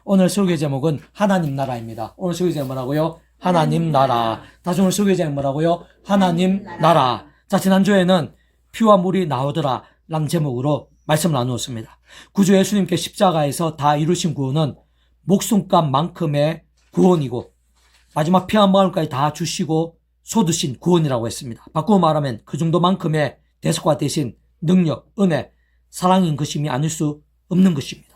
오늘 설교 제목은 하나님 나라입니다. 오늘 설교 제목 뭐라고요? 하나님 나라. 다시 오늘 설교 제목 뭐라고요? 하나님 나라. 자, 지난주에는 피와 물이 나오더라 라는 제목으로 말씀을 나누었습니다. 구주 예수님께 십자가에서 다 이루신 구원은 목숨값만큼의 구원이고 마지막 피 한 방울까지 다 주시고 쏟으신 구원이라고 했습니다. 바꾸어 말하면 그 정도만큼의 대속과 대신 능력, 은혜, 사랑인 것임이 아닐 수 없는 것입니다.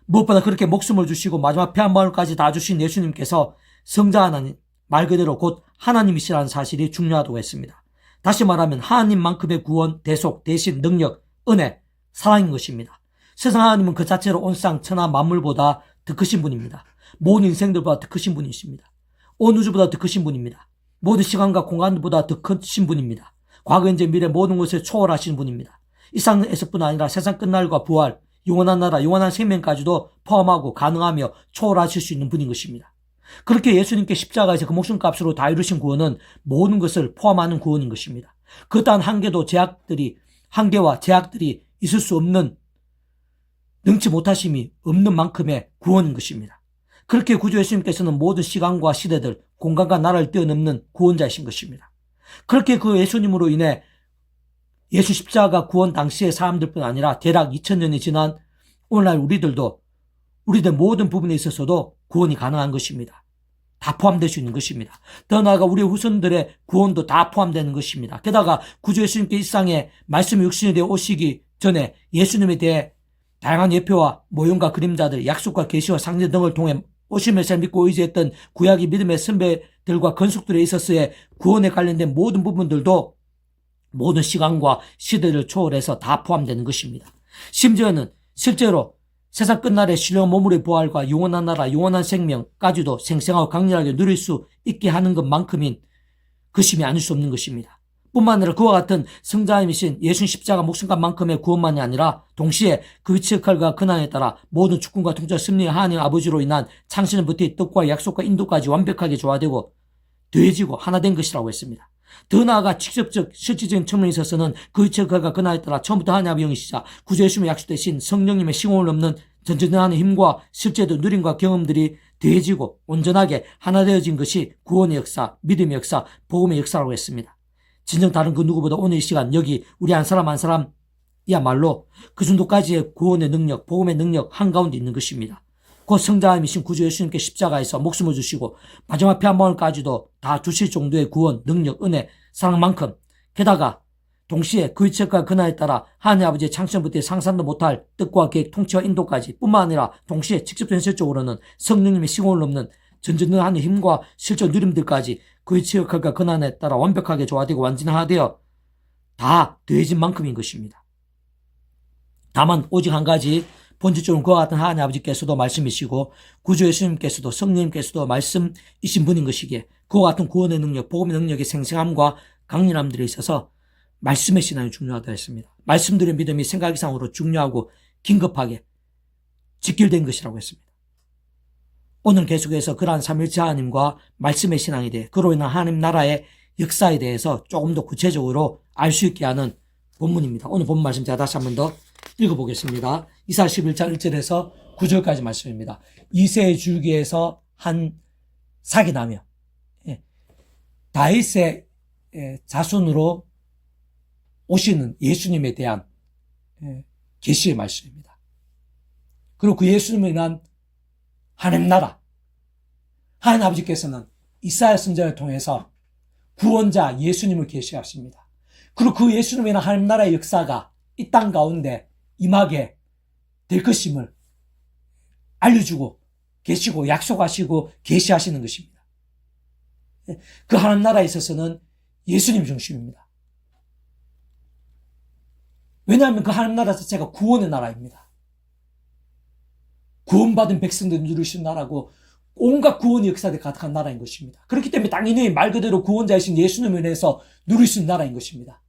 무엇보다 그렇게 목숨을 주시고 마지막 피 한 방울까지 다 주신 예수님께서 성자 하나님, 말 그대로 곧 하나님이시라는 사실이 중요하다고 했습니다. 다시 말하면 하나님만큼의 구원, 대속, 대신, 능력, 은혜, 사랑인 것입니다. 세상 하나님은 그 자체로 온 세상 천하 만물보다 더 크신 분입니다. 모든 인생들보다 더 크신 분이십니다. 온 우주보다 더 크신 분입니다. 모든 시간과 공간보다 더 크신 분입니다. 과거, 현재, 미래 모든 것을 초월하시는 분입니다. 이 세상에서뿐 아니라 세상 끝날과 부활, 영원한 나라, 영원한 생명까지도 포함하고 가능하며 초월하실 수 있는 분인 것입니다. 그렇게 예수님께 십자가에서 그 목숨값으로 다 이루신 구원은 모든 것을 포함하는 구원인 것입니다. 그 또한 한계와 제약들이 있을 수 없는, 능치 못하심이 없는 만큼의 구원인 것입니다. 그렇게 구주 예수님께서는 모든 시간과 시대들, 공간과 나라를 뛰어넘는 구원자이신 것입니다. 그렇게 그 예수님으로 인해 예수 십자가 구원 당시의 사람들뿐 아니라 대략 2000년이 지난 오늘날 우리들 모든 부분에 있어서도 구원이 가능한 것입니다. 다 포함될 수 있는 것입니다. 더 나아가 우리 후손들의 구원도 다 포함되는 것입니다. 게다가 구주 예수님께 일상에 말씀이 육신이 되어 오시기 전에 예수님에 대해 다양한 예표와 모형과 그림자들, 약속과 계시와 상징 등을 통해 오심을 잘 믿고 의지했던 구약의 믿음의 선배들과 건숙들에 있어서의 구원에 관련된 모든 부분들도 모든 시간과 시대를 초월해서 다 포함되는 것입니다. 심지어는 실제로 세상 끝날에 신령 몸물의 부활과 영원한 나라, 영원한 생명까지도 생생하고 강렬하게 누릴 수 있게 하는 것만큼인 것임이 아닐 수 없는 것입니다. 뿐만 아니라 그와 같은 성자님이신 예수 십자가 목숨값만큼의 구원만이 아니라 동시에 그 위치의 칼과 근한에 따라 모든 주권과 통치와 승리의 하나님 아버지로 인한 창세전부터 뜻과 약속과 인도까지 완벽하게 조화되고 더해지고 하나 된 것이라고 했습니다. 더 나아가 직접적 실질적인 측면에 있어서는 그 위치의 칼과 근한에 따라 처음부터 하나님 영이시자 구주 예수님의 약속되신 성령님의 시공을 넘는 전전하는 힘과 실제도 누림과 경험들이 더해지고 온전하게 하나 되어진 것이 구원의 역사, 믿음의 역사, 복음의 역사라고 했습니다. 진정 다른 그 누구보다 오늘 이 시간 여기 우리 한 사람이야말로 그 정도까지의 구원의 능력, 복음의 능력 한가운데 있는 것입니다. 곧 성자님이신 구주 예수님께 십자가에서 목숨을 주시고 마지막 피 한 방울까지도 다 주실 정도의 구원, 능력, 은혜, 사랑만큼 게다가 동시에 그 위치과 근화에 따라 하나님 아버지의 창세부터 상상도 못할 뜻과 계획, 통치와 인도까지 뿐만 아니라 동시에 직접 현실적으로는 성령님의 시공을 넘는 전전하는 힘과 실제 누림들까지 그 위치와 근한에 따라 완벽하게 조화되고 완전화되어 다 더해진 만큼인 것입니다. 다만 오직 한 가지 본질적으로 그와 같은 하나님 아버지께서도 말씀이시고 구주 예수님께서도 성령님께서도 말씀이신 분인 것이기에 그와 같은 구원의 능력, 복음의 능력의 생생함과 강렬함들에 있어서 말씀의 신앙이 중요하다 했습니다. 말씀들의 믿음이 생각 이상으로 중요하고 긴급하게 직결된 것이라고 했습니다. 오늘 계속해서 그러한 삼위일체 하나님과 말씀의 신앙에 대해 그로 인한 하나님 나라의 역사에 대해서 조금 더 구체적으로 알 수 있게 하는 본문입니다. 오늘 본문 말씀 제가 다시 한 번 더 읽어보겠습니다. 이사야 11장 1절에서 9절까지 말씀입니다. 이새의 줄기에서 한 삭이 나며 다윗의 자손으로 오시는 예수님에 대한 계시의 말씀입니다. 그리고 그 예수님에 대한 하나님 나라, 하나님 아버지께서는 이사야 선지자를 통해서 구원자 예수님을 계시하십니다. 그리고 그 예수님에 대한 하나님 나라의 역사가 이 땅 가운데 임하게 될 것임을 알려주고 계시고 약속하시고 계시하시는 것입니다. 그 하나님 나라에 있어서는 예수님 중심입니다. 왜냐하면 그 하나님 나라 자체가 구원의 나라입니다. 구원받은 백성들이 누릴 수 있는 나라고 온갖 구원의 역사들이 가득한 나라인 것입니다. 그렇기 때문에 당연히 말 그대로 구원자이신 예수님을 인해서 누릴 수 있는 나라인 것입니다.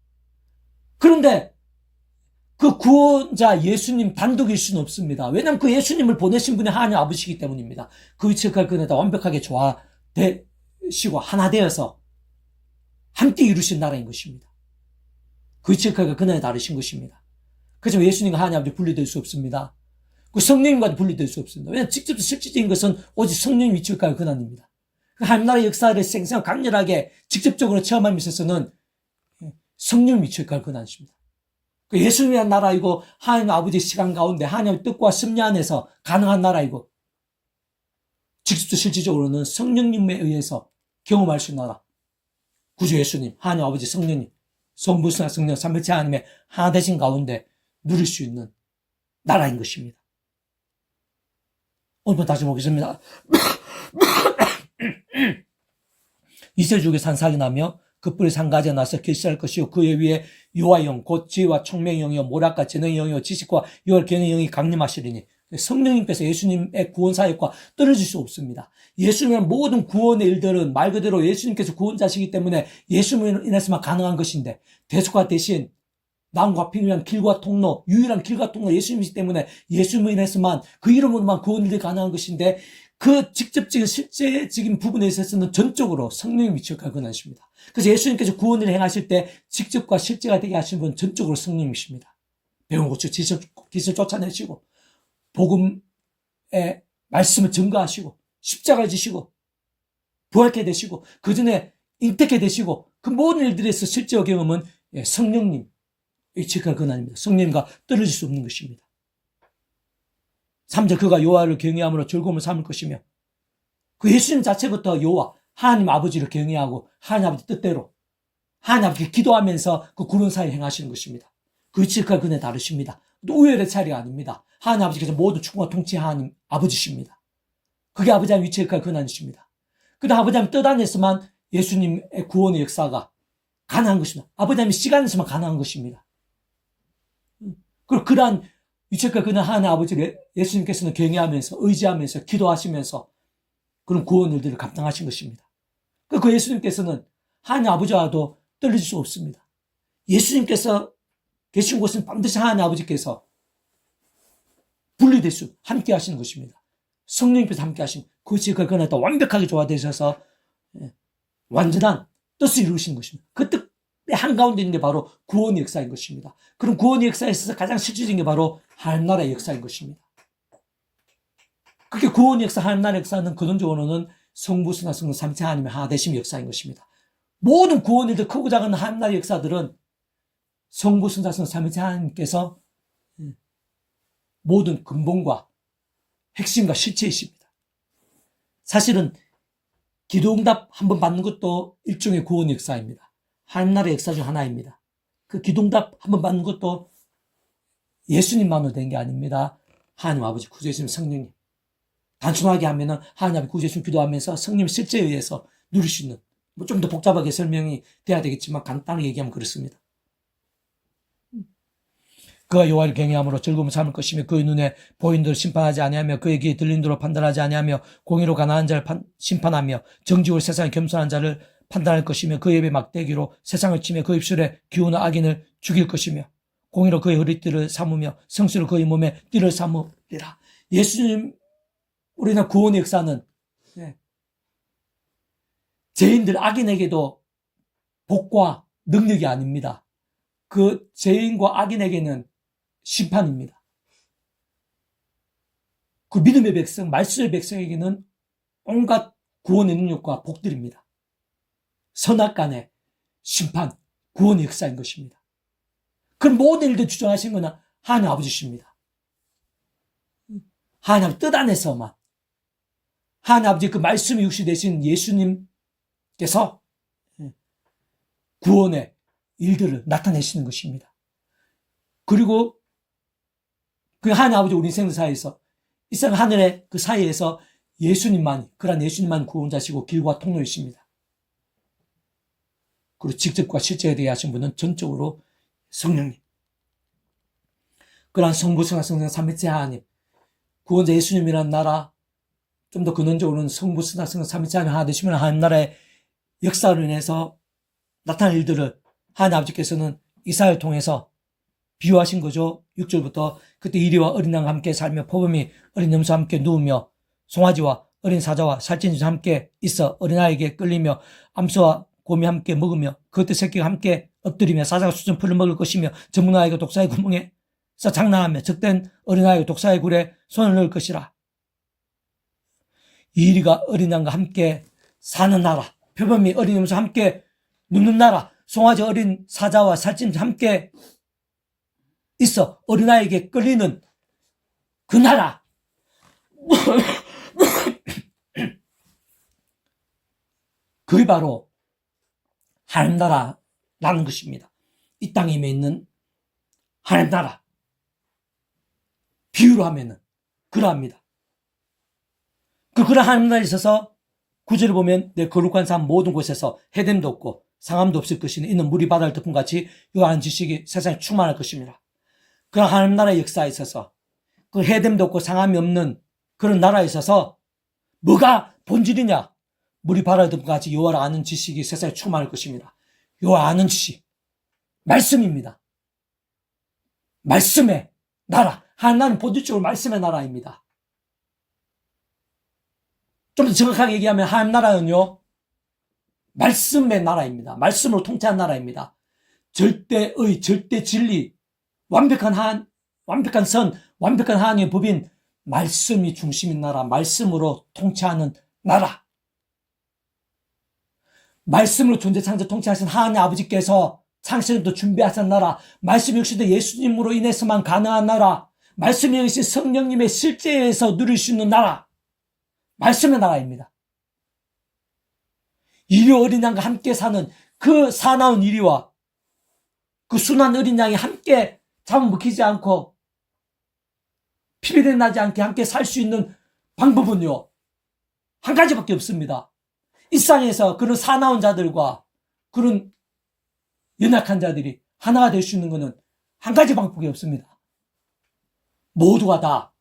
그런데 그 구원자 예수님 단독일 수는 없습니다. 왜냐하면 그 예수님을 보내신 분이 하나님 아버지이기 때문입니다. 그 위치의 근에다 완벽하게 조화되시고 하나 되어서 함께 이루신 나라인 것입니다. 그 위치의 근에 다르신 것입니다. 그래서 예수님과 하나님 아버지 분리될 수 없습니다. 그 성령님과도 분리될 수 없습니다. 왜냐하면 직접 실질적인 것은 오직 성령님 위치일까요? 근원입니다. 하나님 나라의 역사를 생생하고 강렬하게 직접적으로 체험함에 있어서는 성령 위치일까요? 근원이십니다. 예수님이란 나라이고 하나님 아버지의 시간 가운데 하나님의 뜻과 섭리 안에서 가능한 나라이고 직접 실질적으로는 성령님에 의해서 경험할 수 있는 나라. 구주 예수님, 하나님 아버지 성령님, 성부, 성자, 성령, 삼위일체 하나님의 하나 되신 가운데 누릴 수 있는 나라인 것입니다. 오늘 다시 보겠습니다. 이세주에게 산삭이 나며 그 뿔이 산가지가 나서 결실할 것이요 그 위에 여호와의 영 곧 지혜와 총명의 영이요 모략과 재능의 영이요 지식과 유월 견의 영이 강림하시리니 성령님께서 예수님의 구원 사역과 떨어질 수 없습니다. 예수님의 모든 구원의 일들은 말 그대로 예수님께서 구원자시기 때문에 예수님으로 인해서만 가능한 것인데 대속과 대신 남과 평유한 길과 통로, 유일한 길과 통로 예수님이기 때문에 예수님으로 인해서만 그 이름으로만 구원이 가능한 것인데 그 직접적인 실제적인 부분에 있어서는 전적으로 성령의 위치가 권하십니다. 그래서 예수님께서 구원을 행하실 때 직접과 실제가 되게 하신 분은 전적으로 성령이십니다. 병을 고쳐 기술 쫓아내시고 복음의 말씀을 증거하시고 십자가를 지시고 부활케 되시고 그 전에 잉태케 되시고 그 모든 일들에서 실제와 경험은 성령님 위치가 권한입니다. 성령님과 떨어질 수 없는 것입니다. 3절 그가 여호와를 경외함으로 즐거움을 삼을 것이며 그 예수님 자체부터 여호와 하나님 아버지를 경외하고 하나님 아버지 뜻대로 하나님 아버지께 기도하면서 그 구원 사역을 행하시는 것입니다. 그 위치가 그네 다르십니다. 또 우열의 차이가 아닙니다. 하나님 아버지께서 모두 충고와 통치 하나님 아버지십니다. 그게 아버지 하나님 위치가 근원이십니다. 그다음 아버지 하나님 뜻 안에서만 예수님의 구원의 역사가 가능한 것입니다. 아버지 하나님 시간에서만 가능한 것입니다. 그리고 그러한 위치가 그는 하나님 아버지를 예수님께서는 경외하면서 의지하면서 기도하시면서 그런 구원 일들을 감당하신 것입니다. 그 예수님께서는 하나님 아버지와도 떨어질 수 없습니다. 예수님께서 계신 곳은 반드시 하나님 아버지께서 분리될 수 함께 하시는 것입니다. 성령님께서 함께 하신 그것이 그거는 또 완벽하게 조화되셔서 완전한 뜻을 이루시는 것입니다. 그 뜻의 한가운데 있는 게 바로 구원의 역사인 것입니다. 그럼 구원의 역사에 있어서 가장 실질적인 게 바로 하나님 나라의 역사인 것입니다. 그렇게 구원의 역사, 하나님 나라의 역사는 근원적으로는 성부, 성자, 성령, 삼위일체 하나님의 하나 되심의 역사인 것입니다. 모든 구원 일들, 크고 작은 하나님 나라의 역사들은 성부, 성자, 성령, 삼위일체 하나님께서 모든 근본과 핵심과 실체이십니다. 사실은 기도응답 한 번 받는 것도 일종의 구원 역사입니다. 하나님 나라의 역사 중 하나입니다. 그 기도응답 한 번 받는 것도 예수님만으로 된 게 아닙니다. 하나님 아버지 구주 예수님 성령님. 단순하게 하면은 하나님 아버지 구주 예수님 기도하면서 성령 실제에 의해서 누릴 수 있는 좀 더 복잡하게 설명이 돼야 되겠지만 간단하게 얘기하면 그렇습니다. 그가 여호와를 경외함으로 즐거움을 삼을 것이며 그의 눈에 보이는 대로 심판하지 아니하며 그의 귀에 들리는 대로 판단하지 아니하며 공의로 가난한 자를 심판하며 정직으로 세상에 겸손한 자를 판단할 것이며 그의 입에 막대기로 세상을 치며 그 입술에 기우는 악인을 죽일 것이며 공의로 그의 허리띠를 삼으며 성수로 그의 몸에 띠를 삼으리라. 예수님 우리는 구원의 역사는 죄인들 악인에게도 복과 능력이 아닙니다. 그 죄인과 악인에게는 심판입니다. 그 믿음의 백성, 말씀의 백성에게는 온갖 구원의 능력과 복들입니다. 선악간의 심판, 구원의 역사인 것입니다. 그 모든 일들 주장하신 것은 하나님 아버지십니다. 하나님 뜻 안에서만 하나님 아버지 그 말씀이 육시 되신 예수님께서 구원의 일들을 나타내시는 것입니다. 그리고 그 하나님 아버지 우리 인생 사이에서 이 세상 하늘의 그 사이에서 예수님만, 그런 예수님만 구원자시고 길과 통로이십니다. 그리고 직접과 실제에 대해 하신 분은 전적으로 성령님. 그러한 성부, 성자, 성령, 삼위일체 하나님, 구원자 예수님이라는 나라, 좀 더 근원적으로는 성부, 성자, 성령, 삼위일체 하나님 하나 되시면 하나님 나라의 역사로 인해서 나타난 일들을 하나님 아버지께서는 이사야를 통해서 비유하신 거죠. 6절부터 그때 이리와 어린 양과 함께 살며 포범이 어린 염소와 함께 누우며 송아지와 어린 사자와 살찐 쥐와 함께 있어 어린아이에게 끌리며 암소와 곰이 함께 먹으며 그것들 새끼가 함께 엎드리며 사자가 수준 풀을 먹을 것이며 전문아이가 독사의 구멍에 장난하며 적된 어린아이의 독사의 굴에 손을 넣을 것이라. 이리가 어린 양과 함께 사는 나라, 표범이 어린 염소 함께 눕는 나라, 송아지 어린 사자와 살찜 함께 있어 어린아이에게 끌리는 그 나라. 그게 바로 하나님 나라라는 것입니다. 이 땅에 있는 하나님 나라. 비유로 하면은 그러합니다. 그런 하나님 나라에 있어서 구절을 보면 내 거룩한 삶 모든 곳에서 해됨도 없고 상함도 없을 것이니 이는 물이 바다를 덮은 같이 요한 지식이 세상에 충만할 것입니다. 그런 하나님 나라의 역사에 있어서 그 해됨도 없고 상함이 없는 그런 나라에 있어서 뭐가 본질이냐? 물이 바다를 덮은 같이 여호와를 아는 지식이 세상에 충만할 것입니다. 여호와 아는 지식, 말씀입니다. 말씀의 나라. 하나님 본질적으로 말씀의 나라입니다. 좀 더 정확하게 얘기하면 하나님 나라는요, 말씀의 나라입니다. 말씀으로 통치한 나라입니다. 절대의, 절대 진리, 완벽한 선, 완벽한 하나님의 법인 말씀이 중심인 나라, 말씀으로 통치하는 나라. 말씀으로 존재 창조 통치하신 하나님 아버지께서 창세전부터 준비하신 나라, 말씀 역시도 예수님으로 인해서만 가능한 나라, 말씀 역시 성령님의 실제에서 누릴 수 있는 나라, 말씀의 나라입니다. 이리 어린 양과 함께 사는 그 사나운 이리와 그 순한 어린 양이 함께 잡아먹히지 않고 피비린내 나지 않게 함께 살 수 있는 방법은요, 한 가지밖에 없습니다. 이 땅에서 그런 사나운 자들과 그런 연약한 자들이 하나가 될 수 있는 것은 한 가지 방법이 없습니다. 모두가 다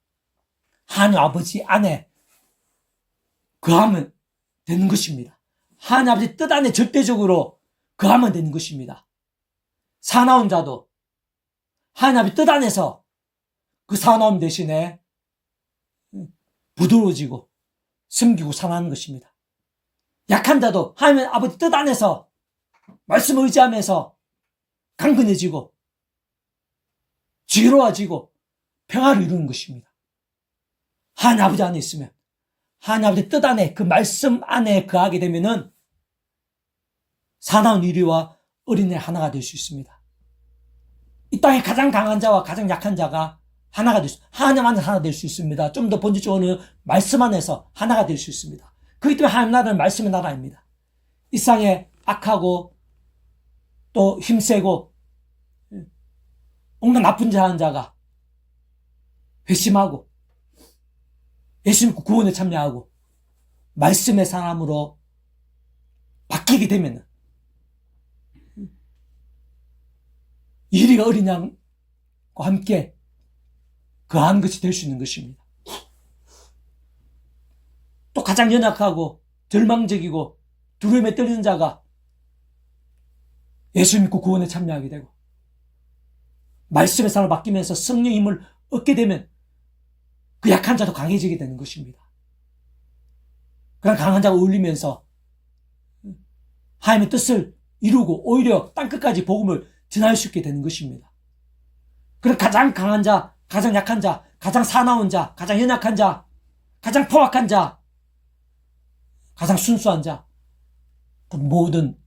하나님 아버지 안에 거하면 되는 것입니다. 하나님 아버지 뜻 안에 절대적으로 거하면 되는 것입니다. 사나운 자도 하나님 아버지 뜻 안에서 그 사나움 대신에 부드러워지고 섬기고 살아가는 것입니다. 약한 자도 하나님 아버지 뜻 안에서 말씀을 의지하면서 강건해지고 지혜로워지고 평화를 이루는 것입니다. 하나님 아버지 안에 있으면, 하나님 아버지 뜻 안에, 그 말씀 안에 거하게 되면은 사나운 이리와 어린애 하나가 될 수 있습니다. 이 땅에 가장 강한 자와 가장 약한 자가 하나가 될 수, 하나님 안에 하나 될 수 있습니다. 좀 더 본질적으로는 말씀 안에서 하나가 될 수 있습니다. 그렇기 때문에 하나님 나라는 말씀의 나라입니다. 이 땅에 악하고 또 힘세고 온갖 나쁜 짓 하는 자가 회심하고 예수님 구원에 참여하고 말씀의 사람으로 바뀌게 되면 이리가 어린 양과 함께 거한 것이 될 수 있는 것입니다. 또 가장 연약하고 절망적이고 두려움에 떨리는 자가 예수 믿고 구원에 참여하게 되고 말씀의 사람을 바뀌면서 성령의 힘을 얻게 되면 그 약한 자도 강해지게 되는 것입니다. 그런 강한 자가 어울리면서 하나님의 뜻을 이루고 오히려 땅끝까지 복음을 전할 수 있게 되는 것입니다. 그런 가장 강한 자, 가장 약한 자, 가장 사나운 자, 가장 연약한 자, 가장 포악한 자, 가장 순수한 자, 그 모든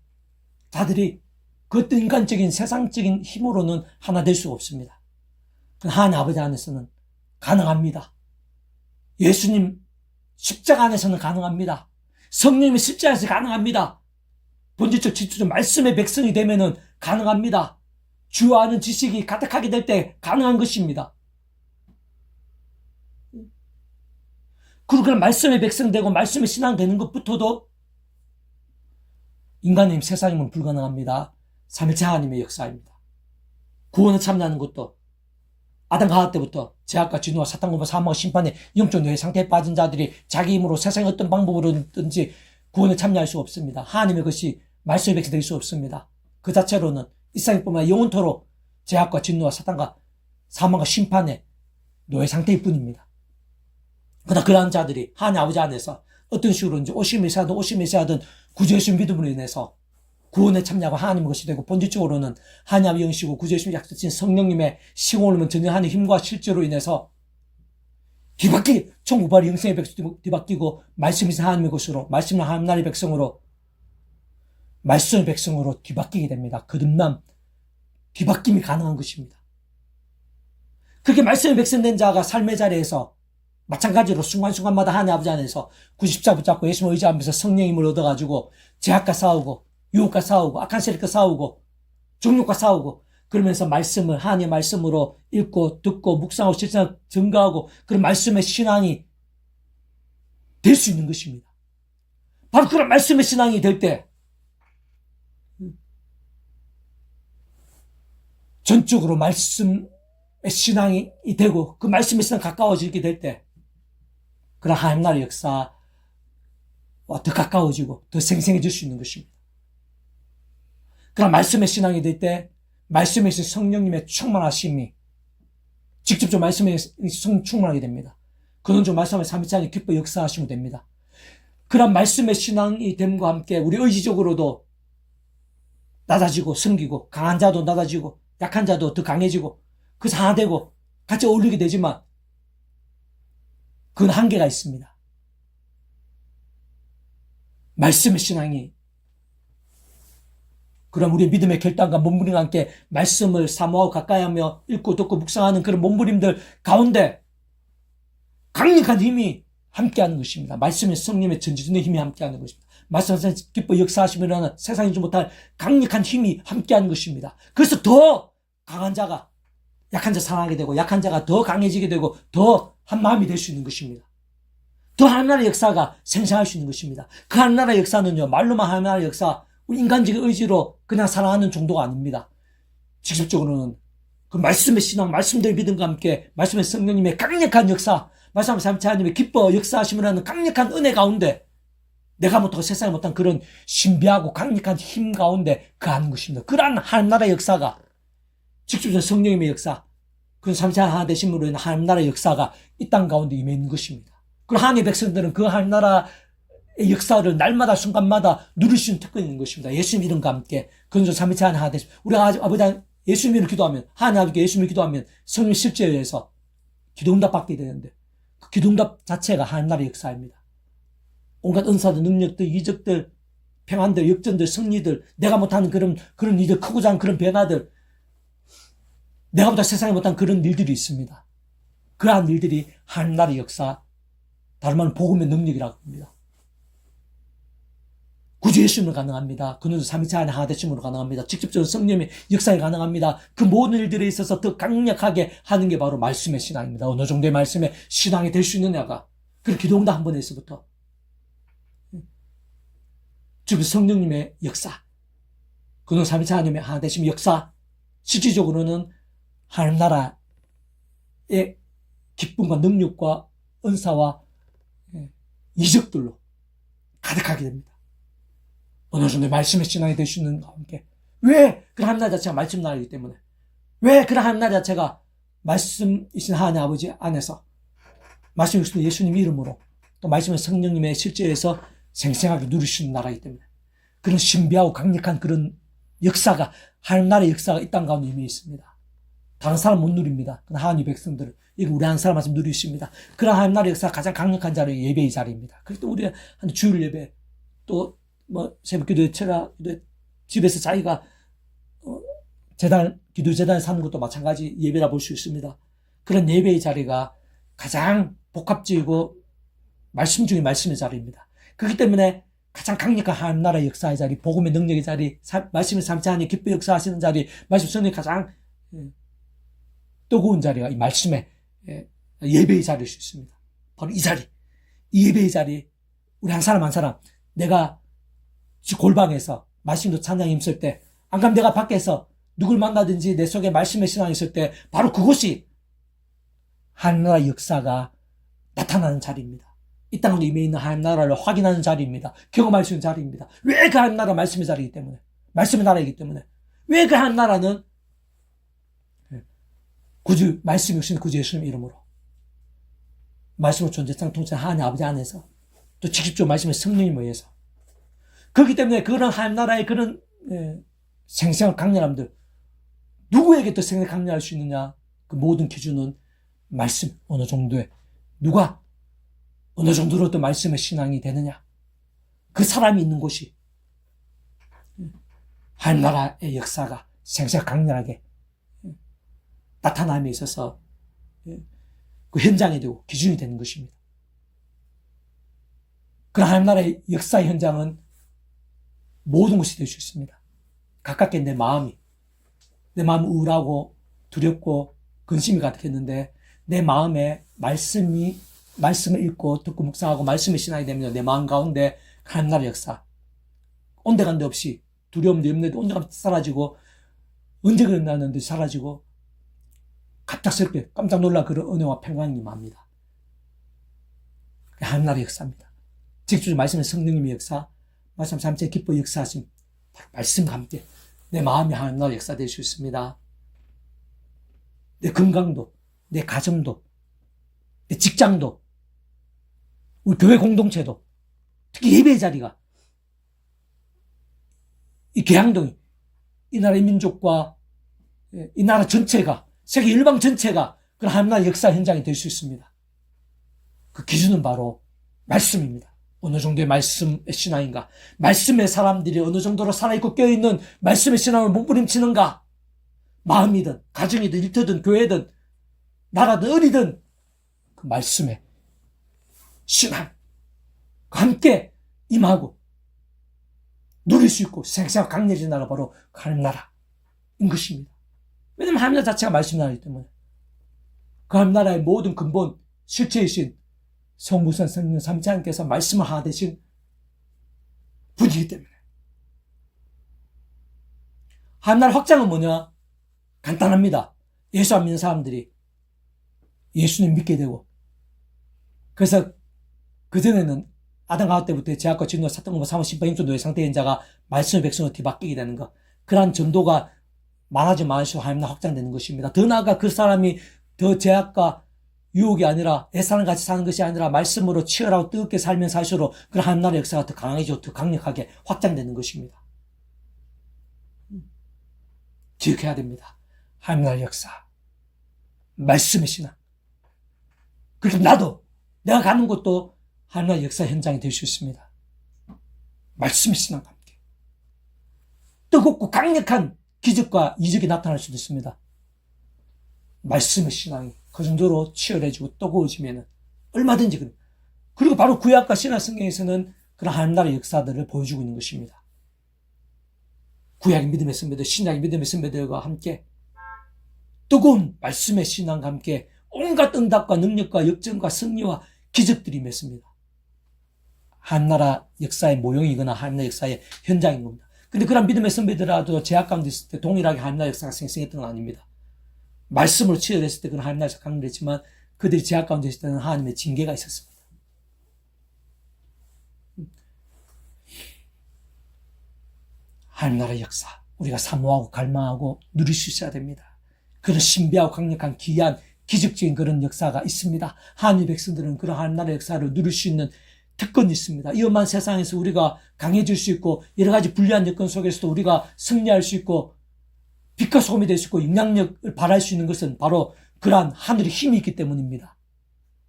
자들이 그 어떤 인간적인 세상적인 힘으로는 하나 될 수가 없습니다. 하나님 아버지 안에서는 가능합니다. 예수님 십자가 안에서는 가능합니다. 성령님의 십자가에서 가능합니다. 본질적 지투적 말씀의 백성이 되면은 가능합니다. 주 아는 지식이 가득하게 될 때 가능한 것입니다. 그리고 그런 말씀의 백성 되고 말씀의 신앙 되는 것부터도 인간의 세상이면 불가능합니다. 삼일체 하나님의 역사입니다. 구원에 참여하는 것도 아담 하와 때부터 죄악과 진노와 사탄과 사망과 심판의 영적 뇌의 상태에 빠진 자들이 자기 힘으로 세상의 어떤 방법으로든지 구원에 참여할 수 없습니다. 하나님의 것이 말씀의 백성이 될 수 없습니다. 그 자체로는 이 세상뿐만 아니라 영원토록 죄악과 진노와 사탄과 사망과 심판의 노예 상태일 뿐입니다. 그러나 그러한 자들이 하나님 아버지 안에서 어떤 식으로든지 오실 메시아든 구주 예수 믿음으로 인해서 구원에 참여하고 하나님의 것이 되고, 본질적으로는 하나님의 영이시고 구주 예수님이 약속하신 성령님의 시공을 전능하는 힘과 실제로 인해서 뒤바뀌, 천국발이 영생의 백성으로 뒤바뀌고, 말씀이 하나님의 것으로, 말씀은 하나님 나라의 백성으로, 말씀의 백성으로 뒤바뀌게 됩니다. 거듭남, 뒤바뀜이 가능한 것입니다. 그렇게 말씀의 백성 된 자가 삶의 자리에서 마찬가지로 순간순간마다 하나님 아버지 안에서 90자 붙잡고 예수님을 의지하면서 성령의 힘을 얻어가지고 제약과 싸우고 유혹과 싸우고 악한 세력과 싸우고 정욕과 싸우고, 그러면서 말씀을 하나님의 말씀으로 읽고 듣고 묵상하고 실천하고 증거하고 그런 말씀의 신앙이 될 수 있는 것입니다. 바로 그런 말씀의 신앙이 될 때 전적으로 말씀의 신앙이 되고 그 말씀의 신앙 가까워지게 될 때 그런 하나님 나라의 역사와 더 가까워지고 더 생생해질 수 있는 것입니다. 그런 말씀의 신앙이 될 때 말씀에 있는 성령님의 충만하심이 직접적으로 말씀에 충만하게 됩니다. 그는 좀 말씀을 삼위치 하나님 기뻐 역사하시면 됩니다. 그런 말씀의 신앙이 됨과 함께 우리 의지적으로도 낮아지고 섬기고 강한 자도 낮아지고 약한 자도 더 강해지고 그 하나 되고 같이 어울리게 되지만 그건 한계가 있습니다. 말씀의 신앙이 그럼 우리의 믿음의 결단과 몸부림과 함께 말씀을 사모하고 가까이하며 읽고 듣고 묵상하는 그런 몸부림들 가운데 강력한 힘이 함께하는 것입니다. 말씀의 성령의 전지전의 힘이 함께하는 것입니다. 말씀을 기뻐 역사하시면 세상이 주지 못할 강력한 힘이 함께하는 것입니다. 그래서 더 강한 자가 약한 자 사랑하게 되고 약한 자가 더 강해지게 되고 더 한마음이 될 수 있는 것입니다. 더 하나님의 역사가 생생할 수 있는 것입니다. 그 하나님의 역사는요, 말로만 하나님의 역사, 우리 인간적인 의지로 그냥 살아가는 정도가 아닙니다. 직접적으로는 그 말씀의 신앙, 말씀대로 믿음과 함께 말씀의 성령님의 강력한 역사, 말씀의 삼위일체 하나님의 기뻐 역사하심을 하는 강력한 은혜 가운데 내가 못하고 세상에 못한 그런 신비하고 강력한 힘 가운데 거하는 것입니다. 그러한 하나님 나라의 역사가 직접적으로 성령님의 역사, 그 삼위일체 하나 되심으로 인한 하나님 나라의 역사가 이 땅 가운데 임해 있는 것입니다. 그리고 하나님의 백성들은 그 하나님 나라의 역사를 날마다 순간마다 누릴 수 있는 특권이 있는 것입니다. 예수님 이름과 함께 그런 삼위일체 하나 되심. 우리가 아버지 예수님을 기도하면 하나님 아버지께 예수님을 기도하면 성령 실제에 의해서 기도응답 받게 되는데 그 기도응답 자체가 하나님 나라의 역사입니다. 온갖 은사들, 능력들, 이적들, 평안들, 역전들, 승리들, 내가 못하는 그런 일들, 크고 작은 그런 변화들, 내가 보다 세상에 못한 그런 일들이 있습니다. 그러한 일들이 하나님 나라의 역사, 다른 말은 복음의 능력이라고 합니다. 구주 예수님으로 가능합니다. 그는 삼위일체 하나님 하나 되심으로 가능합니다. 직접적으로 성령의 역사에 가능합니다. 그 모든 일들에 있어서 더 강력하게 하는 게 바로 말씀의 신앙입니다. 어느 정도의 말씀의 신앙이 될 수 있느냐가 그 기도응답 한 번에서부터 즉 성령님의 역사, 그는 삼위일체 하나님의 하나 되심 역사, 실질적으로는 하나님 나라의 기쁨과 능력과 은사와 이적들로 가득하게 됩니다. 어느 정도의 말씀의 신앙이 될 수 있는 함께. 왜? 그 하나님 나라 자체가 말씀 나라이기 때문에. 왜? 그 하나님 나라 자체가 말씀이신 하나님 아버지 안에서 말씀이 예수님 이름으로 또 말씀의 성령님의 실제에서 생생하게 누릴 수 있는 나라이기 때문에 그런 신비하고 강력한 그런 역사가 하나님 나라의 역사가 이 땅 가운데 임해 있습니다. 다른 사람 못 누립니다. 하나님 백성들은 이거 우리 한 사람 말씀 누릴 수 있습니다. 그런 하나님 나라의 역사가 가장 강력한 자리가 예배의 자리입니다. 그래서 또 우리 한 주일 예배 또 새벽기도에 집에서 자기가 기도 재단에 사는 것도 마찬가지 예배라 볼 수 있습니다. 그런 예배의 자리가 가장 복합적이고 말씀 중에 말씀의 자리입니다. 그렇기 때문에 가장 강력한 하나님 나라의 역사의 자리, 복음의 능력의 자리, 말씀의 삼위일체 하나님 기뻐 역사하시는 자리, 말씀 성령이 가장 뜨거운 자리가 이 말씀의 예배의 자리일 수 있습니다. 바로 이 자리, 이 예배의 자리, 우리 한 사람 한 사람, 내가 골방에서 말씀도 찬양이 있을 때, 안 그러면 내가 밖에서 누굴 만나든지 내 속에 말씀의 신앙이 있을 때, 바로 그곳이 하나님 나라의 역사가 나타나는 자리입니다. 이 땅에 임해 있는 하나님 나라를 확인하는 자리입니다. 경험할 수 있는 자리입니다. 왜 그 하나님 나라 말씀의 자리이기 때문에, 말씀의 나라이기 때문에, 왜 그 하나님 나라는 구주, 말씀이 오신 구주 예수님 이름으로 말씀의 존재상 통치 하나님 아버지 안에서 또 직접적으로 말씀의 성령님에 의해서 그렇기 때문에 그런 하나님 나라의 그런 생생한 강렬함들, 누구에게 더 생생하게 강렬할 수 있느냐? 그 모든 기준은 말씀, 어느 정도의, 누가 어느 정도로 또 말씀의 신앙이 되느냐? 그 사람이 있는 곳이 하나님 나라의 역사가 생생하게 강렬하게 나타남에 있어서 그 현장이 되고 기준이 되는 것입니다. 그 하나님 나라의 역사의 현장은 모든 것이 될 수 있습니다. 가깝게 내 마음이 우울하고 두렵고 근심이 가득했는데 내 마음에 말씀을 읽고 듣고 묵상하고 말씀의 신앙이 되면 내 마음 가운데 하나님 나라의 역사, 온데간데 없이 두려움도 염려도 온데간데 사라지고 언제 그랬나는 듯이 사라지고 갑작스럽게 깜짝 놀라 그런 은혜와 평강이 임합니다. 하나님 나라의 역사입니다. 직접 말씀의 성령님의 역사, 말씀 삼체 기뻐 역사하심, 바로 말씀과 함께 내 마음이 하나님 나라의 역사 될 수 있습니다. 내 건강도, 내 가정도, 내 직장도, 우리 교회 공동체도, 특히 예배의 자리가, 이 개항동이, 이 나라의 민족과 이 나라 전체가, 세계 일방 전체가 그런 하나님 나라의 역사 현장이 될 수 있습니다. 그 기준은 바로 말씀입니다. 어느 정도의 말씀의 신앙인가? 말씀의 사람들이 어느 정도로 살아있고 깨어있는 말씀의 신앙을 몸부림치는가? 마음이든, 가정이든, 일터든, 교회든, 나라든, 어디든 그 말씀의 신앙과 함께 임하고 누릴 수 있고 생생하고 강렬해진 나라가 바로 하나님 나라인 것입니다. 왜냐하면 하나님 나라 자체가 말씀 나라이기 때문에 그 하나님 나라의 모든 근본 실체이신 성부선 성령 삼위하나님께서 말씀을 하나 되신 분이기 때문에 하나님 나라 확장은 뭐냐? 간단합니다. 예수 안 믿는 사람들이 예수님 믿게 되고 그래서 그전에는 아담 하와 때부터 죄악과 진노와 사탄과 사망 심판 힘조도의 상태인 자가 말씀의 백성으로 뒤바뀌게 되는 것, 그러한 정도가 많아지면 많을수록 하나님 나라 확장되는 것입니다. 더 나아가 그 사람이 더 죄악과 유혹이 아니라 애사람 같이 사는 것이 아니라 말씀으로 치열하고 뜨겁게 살면서 할수록 그런 하나님 나라의 역사가 더 강해지고 더 강력하게 확장되는 것입니다. 기억해야 됩니다. 하나님 나라의 역사, 말씀의 신앙. 그렇게 나도 내가 가는 곳도 하나님 나라의 역사 현장이 될 수 있습니다. 말씀의 신앙과 함께 뜨겁고 강력한 기적과 이적이 나타날 수도 있습니다. 말씀의 신앙이 그 정도로 치열해지고 뜨거워지면 얼마든지 그리고 바로 구약과 신약 성경에서는 그런 하나님 나라의 역사들을 보여주고 있는 것입니다. 구약의 믿음의 선배들, 신약의 믿음의 선배들과 함께 뜨거운 말씀의 신앙과 함께 온갖 응답과 능력과 역전과 승리와 기적들이 맺습니다. 하나님 나라 역사의 모형이거나 하나님 나라 역사의 현장인 겁니다. 근데 그런 믿음의 선배들라도 제약 가운데 있을 때 동일하게 하나님 나라 역사가 생생했던 건 아닙니다. 말씀으로 치열했을 때 그런 하나님 나라에서 강렬했지만 그들이 제약 가운데 있을 때는 하나님의 징계가 있었습니다. 하나님 나라의 역사, 우리가 사모하고 갈망하고 누릴 수 있어야 됩니다. 그런 신비하고 강력한 기이한 기적적인 그런 역사가 있습니다. 하나님의 백성들은 그런 하나님 나라의 역사를 누릴 수 있는 특권이 있습니다. 이 험한 세상에서 우리가 강해질 수 있고 여러 가지 불리한 여건 속에서도 우리가 승리할 수 있고 빛과 소금이 될 수 있고 영향력을 발할 수 있는 것은 바로 그러한 하늘의 힘이 있기 때문입니다.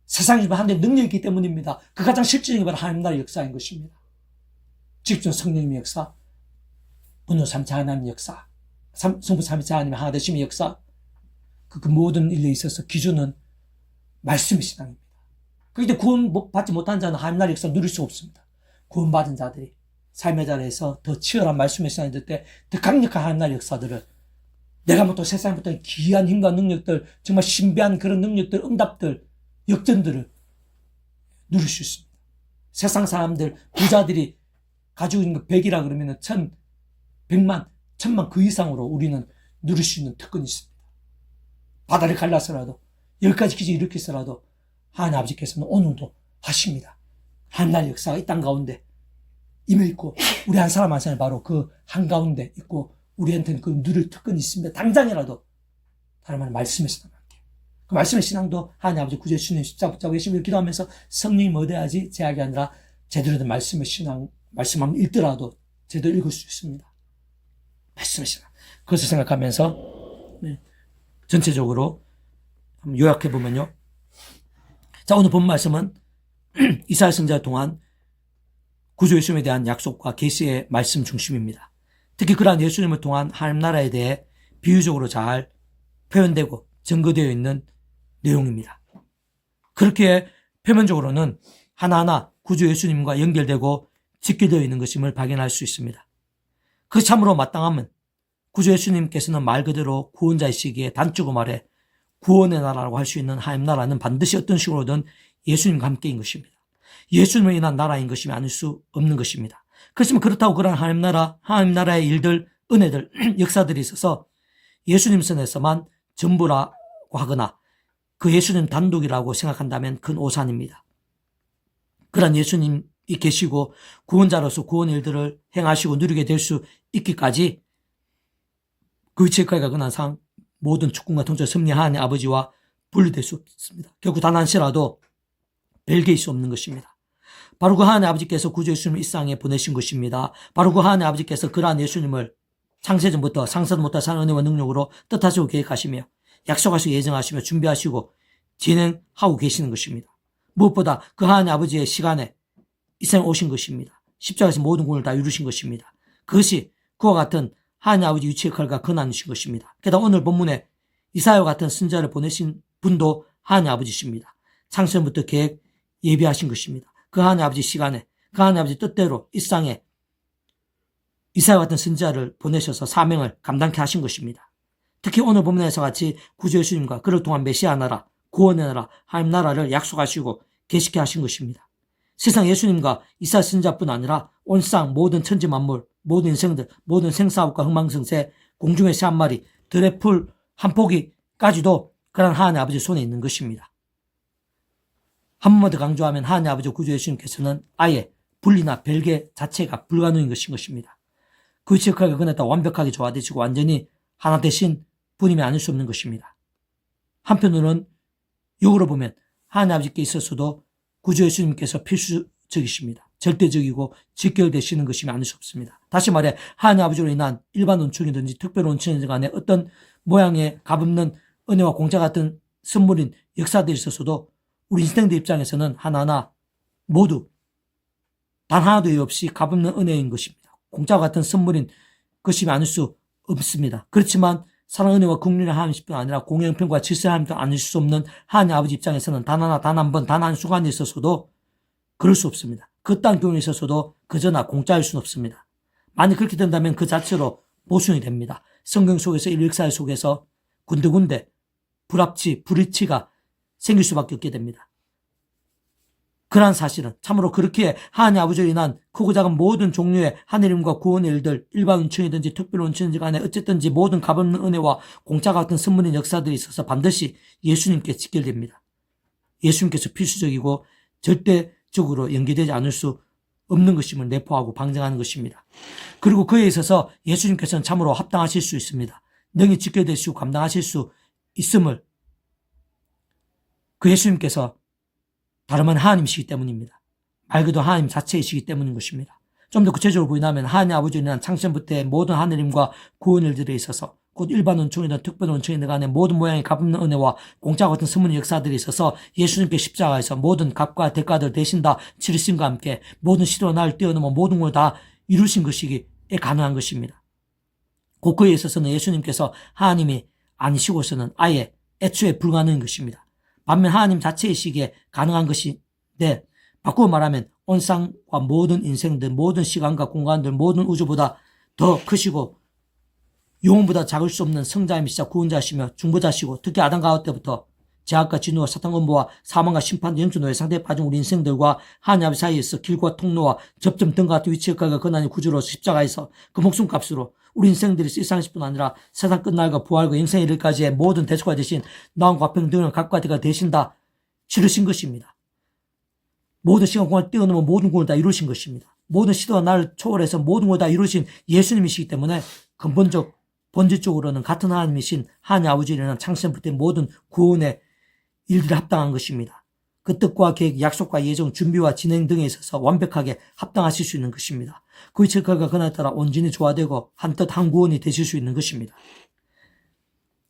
세상에 주는 하늘의 능력이 있기 때문입니다. 그 가장 실질적인 게 바로 하나님 나라의 역사인 것입니다. 직접 성령님의 역사, 분노 삼차 하나님의 역사, 성부 삼위차 하나님의 하나 되심의 역사, 그 모든 일에 있어서 기준은 말씀의 신앙입니다. 그런데 구원받지 못한 자는 하나님 나라의 역사를 누릴 수 없습니다. 구원받은 자들이 삶의 자리에서 더 치열한 말씀의 신앙이 될 때 더 강력한 하나님 나라의 역사들을 내가 세상부터 기이한 힘과 능력들, 정말 신비한 그런 능력들, 응답들, 역전들을 누릴 수 있습니다. 세상 사람들, 부자들이 가지고 있는 거 100이라 그러면 1000, 100만, 1000만 그 이상으로 우리는 누릴 수 있는 특권이 있습니다. 바다를 갈라서라도 10가지 기적을 일으켜서라도 하나님 아버지께서는 오늘도 하십니다. 하나님 나라의 역사가 이 땅 가운데 임해있고 우리 한 사람 한 사람이 바로 그 한가운데 있고 우리한테는 그 누릴 특권이 있습니다. 당장이라도 다른 말은 말씀의 신앙 함께. 그 말씀의 신앙도 하나님 아버지 구주의 주님 십자가 붙잡고 계시면 기도하면서 성령이 얻어야지 제약이 아니라 제대로 된 말씀의 신앙, 말씀 한번 읽더라도 제대로 읽을 수 있습니다. 말씀이시다. 그것을 생각하면서 전체적으로 한번 요약해 보면요. 자, 오늘 본 말씀은 이사야 선지자를 통한 구주 예수님에 대한 약속과 계시의 말씀 중심입니다. 특히 그러한 예수님을 통한 하나님 나라에 대해 비유적으로 잘 표현되고 증거되어 있는 내용입니다. 그렇게 표면적으로는 하나하나 구주 예수님과 연결되고 직결되어 있는 것임을 발견할 수 있습니다. 그 참으로 마땅함은 구주 예수님께서는 말 그대로 구원자이시기에 단적으로 말해 구원의 나라라고 할 수 있는 하나님 나라는 반드시 어떤 식으로든 예수님과 함께인 것입니다. 예수님을 인한 나라인 것이면 아닐 수 없는 것입니다. 그렇지만 그렇다고 그런 하나님 나라의 일들, 은혜들, 역사들이 있어서 예수님 선에서만 전부라고 하거나 그 예수님 단독이라고 생각한다면 큰 오산입니다. 그런 예수님이 계시고 구원자로서 구원의 일들을 행하시고 누리게 될 수 있기까지 그 위치까지 가고 난 상 모든 주권과 통치를 섭리하는 아버지와 분리될 수 없습니다. 결국 단 한시라도 별개일 수 없는 것입니다. 바로 그 하나님 아버지께서 구주 예수님을 이 땅에 보내신 것입니다. 바로 그 하나님 아버지께서 그러한 예수님을 창세전부터 상세전부터 산 은혜와 능력으로 뜻하시고 계획하시며 약속하시고 예정하시며 준비하시고 진행하고 계시는 것입니다. 무엇보다 그 하나님 아버지의 시간에 이 세상에 오신 것입니다. 십자가에서 모든 구원을 다 이루신 것입니다. 그것이 그와 같은 하나님 아버지 위치 역할과 권한이신 것입니다. 게다가 오늘 본문에 이사야와 같은 선지자를 보내신 분도 하나님 아버지십니다. 창세전부터 계획 예비하신 것입니다. 그 하나님 아버지 시간에 그 하나님 아버지 뜻대로 이 땅에 이사야와 같은 선지자를 보내셔서 사명을 감당케 하신 것입니다. 특히 오늘 본문에서 같이 구주 예수님과 그를 통한 메시아 나라, 구원의 나라, 하나님 나라를 약속하시고 계시케 하신 것입니다. 세상 예수님과 이사야 선지자뿐 아니라 온 세상 모든 천지 만물, 모든 인생들, 모든 생사업과 흥망성쇠, 공중의 새 한 마리, 들의 풀 한 포기까지도 그런 하나님 아버지 손에 있는 것입니다. 한 번만 더 강조하면 하나님 아버지 구주 예수님께서는 아예 분리나 별개 자체가 불가능인 것입니다. 그 위치 역할과 그네다 완벽하게 조화되시고 완전히 하나 되신 분임이 아닐 수 없는 것입니다. 한편으로는 역으로 보면 하나님 아버지께 있어서도 구주 예수님께서 필수적이십니다. 절대적이고 직결되시는 것이 아닐 수 없습니다. 다시 말해 하나님 아버지로 인한 일반 은총이든지 특별 은총이든지 간에 어떤 모양의 값없는 은혜와 공짜 같은 선물인 역사들이 있어서도 우리 인생들 입장에서는 하나하나 모두 단 하나도 없이 값없는 은혜인 것입니다. 공짜와 같은 선물인 것이 아닐 수 없습니다. 그렇지만 사랑 은혜와 국률의 하나님뿐 아니라 공영평과 질서의 하나님도 아닐 수 없는 하나님 아버지 입장에서는 단 하나, 단 한 번, 단 한 순간에 있어서도 그럴 수 없습니다. 그 땅 교훈에 있어서도 그저나 공짜일 수는 없습니다. 만약 그렇게 된다면 그 자체로 모순이 됩니다. 성경 속에서 인류 역사 속에서 군데군데 불합치, 불일치가 생길 수밖에 없게 됩니다. 그러한 사실은 참으로 그렇게 하나님 아버지로 인한 크고 작은 모든 종류의 하느님과 구원의 일들, 일반 은총이든지 특별 은총이든지 간에 어쨌든지 모든 값없는 은혜와 공짜 같은 선물인 역사들이 있어서 반드시 예수님께 직결됩니다. 예수님께서 필수적이고 절대적으로 연계되지 않을 수 없는 것임을 내포하고 방증하는 것입니다. 그리고 그에 있어서 예수님께서는 참으로 합당하실 수 있습니다. 능히 직결되시고 감당하실 수 있음을 그 예수님께서 다름한 하나님이시기 때문입니다. 말 그대로 하나님 자체이시기 때문인 것입니다. 좀 더 구체적으로 보인다면 하나님 아버지에 대한 창세부터의 모든 하느님과 구원 일들에 있어서 곧 일반 은총이든 특별 은총이든 간에 모든 모양의 값없는 은혜와 공짜 같은 선물의 역사들이 있어서 예수님께 십자가에서 모든 값과 대가들 대신 다 치르심과 함께 모든 시도와 나를 뛰어넘어 모든 걸 다 이루신 것이기에 가능한 것입니다. 곧 그에 있어서는 예수님께서 하나님이 아니시고서는 아예 애초에 불가능한 것입니다. 반면 하나님 자체이시기에 가능한 것인데 바꾸어 말하면 온 세상과 모든 인생들, 모든 시간과 공간들, 모든 우주보다 더 크시고 영혼보다 작을 수 없는 성자이시자 구원자시며 중보자시고 특히 아담 가우 때부터 죄악과 진노와 사탄 권보와 사망과 심판, 영주노예 상태에 빠진 우리 인생들과 하나님 아버지 사이에서 길과 통로와 접점 등과 같은 위치 역할과 권한의 구주로서 십자가에서 그 목숨값으로 우리 인생들이 일상일뿐 아니라 세상 끝날과 부활과 영생에 이르기까지의 모든 대속가 대신 나음과 화평 등을 각과 대가 대신 다 치르신 것입니다. 모든 시간 공간을 뛰어넘어 모든 구원을 다 이루신 것입니다. 모든 시도와 나를 초월해서 모든 걸 다 이루신 예수님이시기 때문에 본질적으로는 같은 하나님이신 하나님 아버지라는 창세부터의 모든 구원의 일들이 합당한 것입니다. 그 뜻과 계획, 약속과 예정, 준비와 진행 등에 있어서 완벽하게 합당하실 수 있는 것입니다. 그 이치 결과 그날에 따라 온전히 조화되고 한뜻 한 구원이 되실 수 있는 것입니다.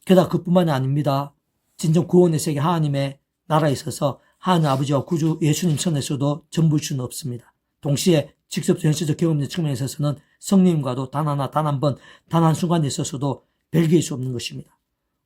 게다가 그뿐만이 아닙니다. 진정 구원의 세계 하나님의 나라에 있어서 하나님 아버지와 구주 예수님 선에서도 전부일 수는 없습니다. 동시에 직접 현실적 경험의 측면에 있어서는 성령님과도 단 하나, 단 한 번, 단 한순간에 있어서도 별개일 수 없는 것입니다.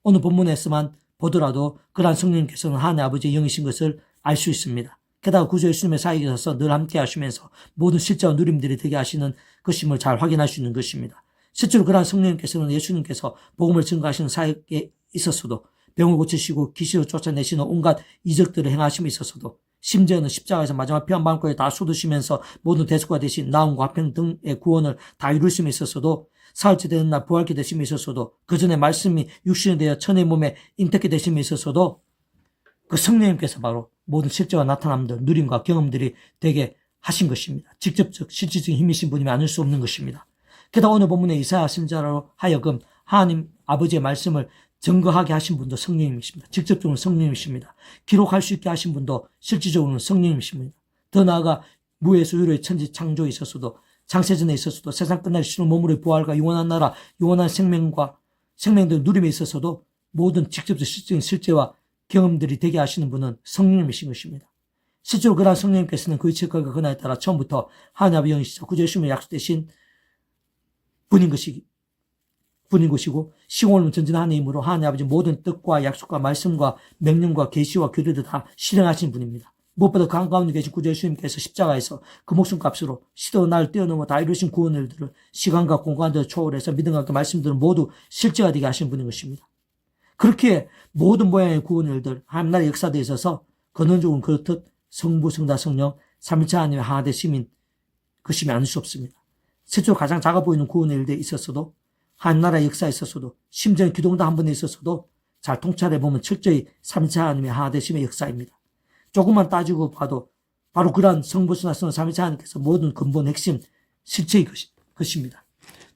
오늘 본문에서만 보더라도 그러한 성령님께서는 하나님 아버지의 영이신 것을 알 수 있습니다. 게다가 구주 예수님의 사역에 있어서 늘 함께 하시면서 모든 실제와 누림들이 되게 하시는 것임을 잘 확인할 수 있는 것입니다. 실제로 그러한 성령님께서는 예수님께서 복음을 증거하시는 사역에 있어서도 병을 고치시고 귀신을 쫓아내시는 온갖 이적들을 행하심에 있어서도 심지어는 십자가에서 마지막 피 한 방울까지 다 쏟으시면서 모든 대속가 되신 나음과 화평 등의 구원을 다 이루심에 있어서도 사흘째 되는 날 부활케 되심에 있어서도 그 전에 말씀이 육신이 되어 천의 몸에 인택게 되심에 있어서도 그 성령님께서 바로 모든 실제와 나타남들, 누림과 경험들이 되게 하신 것입니다. 직접적 실질적인 힘이신 분이면 아닐 수 없는 것입니다. 게다가 오늘 본문의 이사야 선지자로 하여금 하나님 아버지의 말씀을 증거하게 하신 분도 성령님이십니다. 직접적으로 성령님이십니다. 기록할 수 있게 하신 분도 실질적으로는 성령님이십니다. 더 나아가 무에서 유로의 천지 창조에 있어서도 창세전에 있어서도 세상 끝날 시로 몸으로의 부활과 영원한 나라, 영원한 생명과 생명들 누림에 있어서도 모든 직접적 실질적인 실제와 경험들이 되게 하시는 분은 성령님이신 것입니다. 실제로 그러한 성령님께서는 그 이치의 결과 그날에 따라 처음부터 하나님 아버지 영이시죠. 구주 예수님의 약속되신 분인 것이고 시공을 전진하는 힘으로 하나님 아버지 모든 뜻과 약속과 말씀과 명령과 계시와 교리를 다 실행하신 분입니다. 무엇보다 그 한가운데 계신 구주 예수님께서 십자가에서 그 목숨값으로 시도 날 뛰어넘어 다 이루신 구원을 시간과 공간들을 초월해서 믿음과 그 말씀들을 모두 실제가 되게 하신 분인 것입니다. 그렇게 모든 모양의 구원의 일들 하나님 나라의 역사대에 있어서 근원적으로 그렇듯 성부, 성자, 성령, 삼위일체 하나님의 하나 되심인 것임이 아닐 수 없습니다. 실제로 가장 작아 보이는 구원의 일들에 있어서도 하나님 나라의 역사에 있어서도 심지어 기도응답 한 번에 있어서도 잘 통찰해 보면 철저히 삼위일체 하나님의 하나 되심의 역사입니다. 조금만 따지고 봐도 바로 그러한 성부, 성자, 성령, 삼위일체 하나님께서 모든 근본 핵심 실체의 것입니다.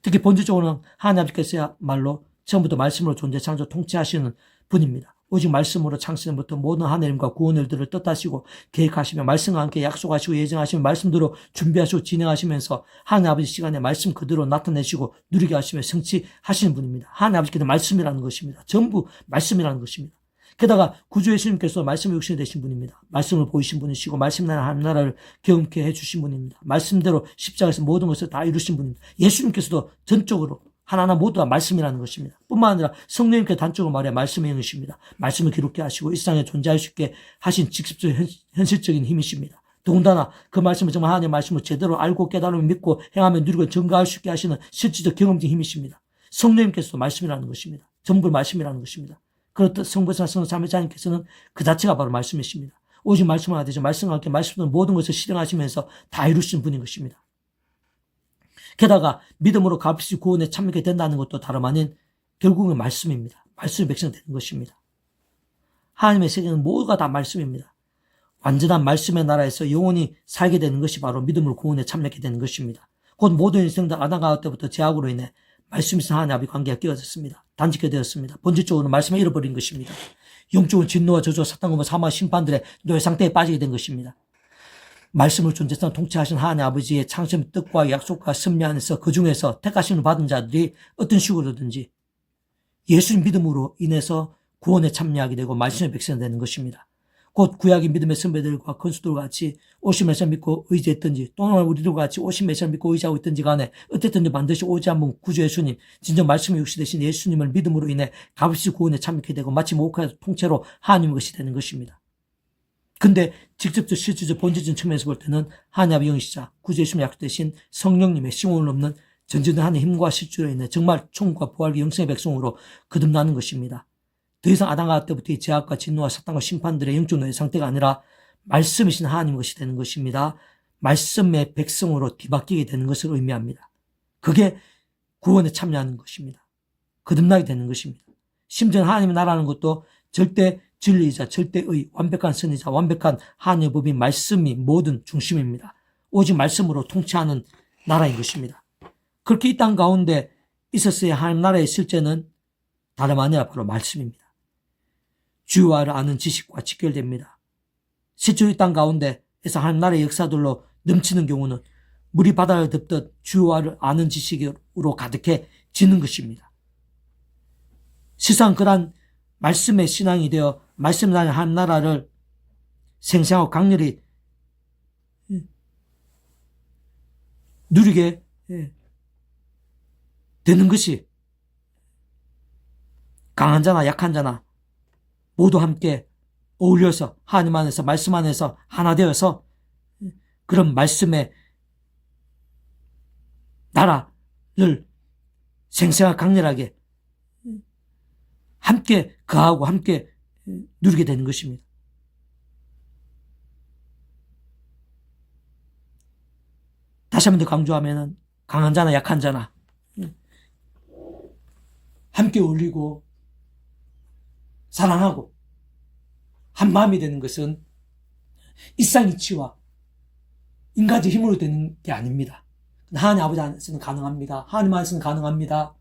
특히 본질적으로는 하나님 아버지께서야말로 처음부터 말씀으로 존재 창조 통치하시는 분입니다. 오직 말씀으로 창세전부터 모든 하나님과 구원의 일들을 뜻하시고 계획하시며 말씀과 함께 약속하시고 예정하시며 말씀대로 준비하시고 진행하시면서 하나님 아버지 시간에 말씀 그대로 나타내시고 누리게 하시며 성취하시는 분입니다. 하나님 아버지께서 말씀이라는 것입니다. 전부 말씀이라는 것입니다. 게다가 구주 예수님께서 말씀의 육신이 되신 분입니다. 말씀을 보이신 분이시고 말씀 나라 하나님 나라를 경험케 해주신 분입니다. 말씀대로 십자가에서 모든 것을 다 이루신 분입니다. 예수님께서도 전적으로 하나하나 모두 다 말씀이라는 것입니다. 뿐만 아니라 성령님께 단적으로 말해 말씀의 영이십니다. 말씀을 기록케 하시고 일상에 존재할 수 있게 하신 직접적 현실적인 힘이십니다. 더군다나 그 말씀을 정말 하나님의 말씀을 제대로 알고 깨달으며 믿고 행하며 누리고 증거할 수 있게 하시는 실질적 경험적 힘이십니다. 성령님께서도 말씀이라는 것입니다. 전부 말씀이라는 것입니다. 그렇듯 성부와 성령 삼위일체님께서는 그 자체가 바로 말씀이십니다. 오직 말씀을 하되죠. 말씀과 함께 말씀으로 모든 것을 실행하시면서 다 이루시는 분인 것입니다. 게다가 믿음으로 값없이 구원에 참여하게 된다는 것도 다름 아닌 결국은 말씀입니다. 말씀이 백성되는 것입니다. 하나님의 세계는 모두가 다 말씀입니다. 완전한 말씀의 나라에서 영원히 살게 되는 것이 바로 믿음으로 구원에 참여하게 되는 것입니다. 곧 모든 인생들 아담과 하와 때부터 죄악으로 인해 말씀에서 하나님 아버지 관계가 깨어졌습니다. 단직게 되었습니다. 본질적으로 말씀을 잃어버린 것입니다. 영적인 진노와 저주와 사탄과 사망 심판들의 노예 상태에 빠지게 된 것입니다. 말씀을 존재성 통치하신 하나님 아버지의 창조의 뜻과 약속과 섭리 안에서 그 중에서 택하심을 받은 자들이 어떤 식으로든지 예수님 믿음으로 인해서 구원에 참여하게 되고 말씀의 백성이 되는 것입니다. 곧 구약의 믿음의 선배들과 건수들과 같이 오신 메시아 믿고 의지했든지 또는 우리들과 같이 오신 메시아 믿고 의지하고 있든지 간에 어쨌든지 반드시 오지 않은 구주 예수님, 진정 말씀의 육시 되신 예수님을 믿음으로 인해 값없이 구원에 참여하게 되고 마치 모국의 통째로 하나님의 것이 되는 것입니다. 근데 직접적 실질적 본질적인 측면에서 볼 때는 하나님 아버지 영이시자 구주 예수님의 약속되신 성령님의 시공을 넘는 전진하는 힘과 실주로 인해 정말 총과 부활의 영생의 백성으로 거듭나는 것입니다. 더 이상 아담과 하와 때부터의 죄악과 진노와 사탄과 심판들의 영적 노예 상태가 아니라 말씀이신 하나님 것이 되는 것입니다. 말씀의 백성으로 뒤바뀌게 되는 것을 의미합니다. 그게 구원에 참여하는 것입니다. 거듭나게 되는 것입니다. 심지어 하나님의 나라는 것도 절대 진리이자 절대의 완벽한 선이자 완벽한 하나님의 법인 말씀이 모든 중심입니다. 오직 말씀으로 통치하는 나라인 것입니다. 그렇게 이 땅 가운데 있었어야 하나님 나라의 실제는 다름 아니라 바로 말씀입니다. 주와를 아는 지식과 직결됩니다. 실제로 이 땅 가운데에서 하나님 나라의 역사들로 넘치는 경우는 물이 바다를 덮듯 주와를 아는 지식으로 가득해지는 것입니다. 실상 그러한 말씀의 신앙이 되어 말씀 나라의 하나님 나라를 생생하고 강렬히 누리게 되는 것이 강한 자나 약한 자나 모두 함께 어울려서 하나님 안에서 말씀 안에서 하나 되어서 그런 말씀의 나라를 생생하고 강렬하게 함께 거하고 함께 누리게 되는 것입니다. 다시 한 번 더 강조하면 강한 자나 약한 자나 함께 어울리고 사랑하고 한 마음이 되는 것은 일상이치와 인간의 힘으로 되는 게 아닙니다. 하나님 아버지 안에서는 가능합니다. 하나님 안에서는 가능합니다.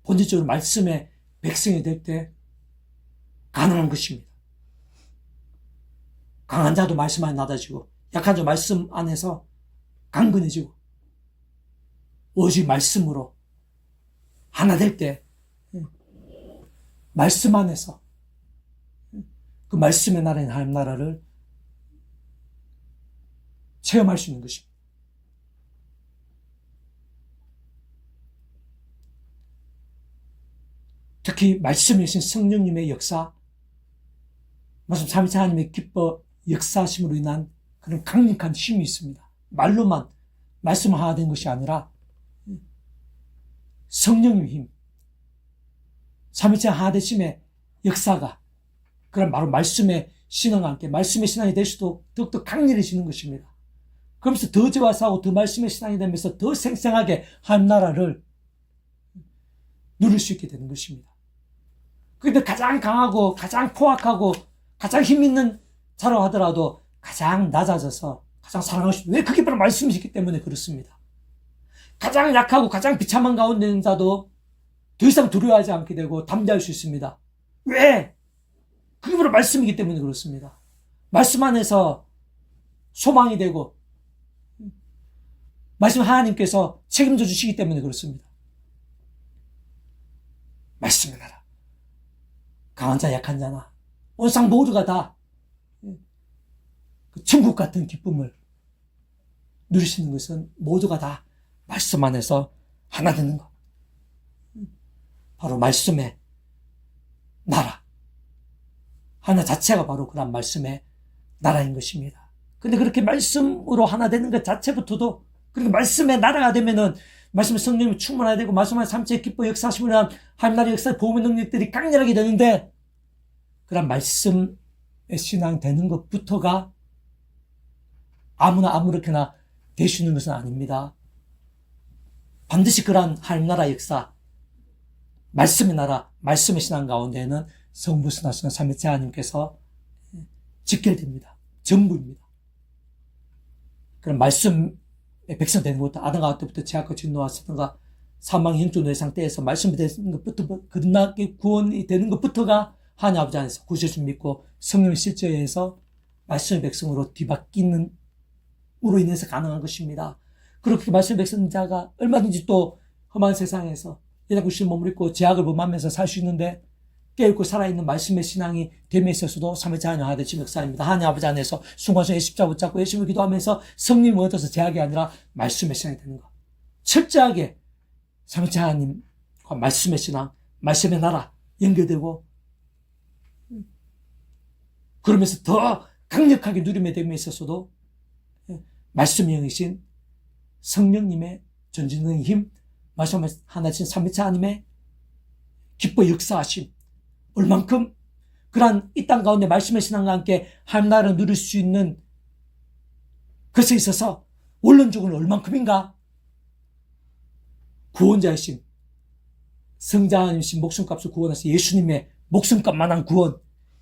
본질적으로 말씀의 백성이 될 때 가능한 것입니다. 강한 자도 말씀 안에 낮아지고 약한 자 말씀 안에서 강건해지고 오직 말씀으로 하나 될 때 말씀 안에서 그 말씀의 나라인 하나님 나라를 체험할 수 있는 것입니다. 특히 말씀이신 성령님의 역사, 말씀 삼위일체 하나님의 기뻐 역사하심으로 인한 그런 강력한 힘이 있습니다. 말로만 말씀 하나 된 것이 아니라 성령님의 힘, 삼위일체 하나 되심의 역사가 그런 바로 말씀의 신앙과 함께 말씀의 신앙이 될 수도 더욱더 강렬해지는 것입니다. 그러면서 더 재화사하고 더 말씀의 신앙이 되면서 더 생생하게 하나님 나라를 누릴 수 있게 되는 것입니다. 그런데 가장 강하고 가장 포악하고 가장 힘 있는 자라고 하더라도 가장 낮아져서 가장 사랑할 수 있는, 왜? 그게 바로 말씀이시기 때문에 그렇습니다. 가장 약하고 가장 비참한 가운데 있는 자도 더 이상 두려워하지 않게 되고 담대할 수 있습니다. 왜? 그게 바로 말씀이기 때문에 그렇습니다. 말씀 안에서 소망이 되고 말씀 하나님께서 책임져 주시기 때문에 그렇습니다. 말씀의 나라. 강한 자 약한 자나 온상 모두가 다 천국 같은 기쁨을 누리시는 것은 모두가 다 말씀 안에서 하나 되는 것. 바로 말씀의 나라. 하나 자체가 바로 그런 말씀의 나라인 것입니다. 근데 그렇게 말씀으로 하나 되는 것 자체부터도, 그렇게 말씀의 나라가 되면은 말씀의 성령이 충만해야 되고 말씀의 삼체의 기뻐 역사하심을 위한 하나님 나라의 역사의 보험의 능력들이 강렬하게 되는데, 그런 말씀의 신앙 되는 것부터가 아무나 아무렇게나 될 수 있는 것은 아닙니다. 반드시 그러한 하나님 나라의 역사, 말씀의 나라, 말씀의 신앙 가운데에는 성부, 성자, 삼위일체 하나님께서 직결됩니다. 전부입니다. 그런 말씀의 백성 되는 것부터 아담과 때부터 죄악과 진노와 사탄과 사망의 영적 내상 때에서 말씀이 되는 것부터, 끝나게 구원이 되는 것부터가 하나님 아버지 안에서 구세주를 믿고 성령의 실제에 의해서 말씀의 백성으로 뒤바뀌는 으로 인해서 가능한 것입니다. 그렇게 말씀의 백성자가 얼마든지 또 험한 세상에서 예다구실 몸을 입고 죄악을 범하면서 살 수 있는데, 깨어있고 살아있는 말씀의 신앙이 됨에 있어서도 삼위일체 하나님 하나 되신 역사입니다. 하나님 아버지 안에서 순간순간 십자가 붙잡고 열심히 기도하면서 성령을 얻어서 죄악이 아니라 말씀의 신앙이 되는 것. 철저하게 삼위일체 하나님과 말씀의 신앙, 말씀의 나라 연결되고, 그러면서 더 강력하게 누림의 됨에 있어서도 말씀의 영이신 성령님의 전지능의 힘, 말씀 하나신 삼위일체 하나님의 기뻐 역사하심, 얼만큼 그러한 이 땅 가운데 말씀의 신앙과 함께 하나님 나라를 누릴 수 있는 것에 있어서 원론적으로는 얼만큼인가? 구원자이신 성자 하나님이신 목숨값을 구원하신 예수님의 목숨값만한 구원,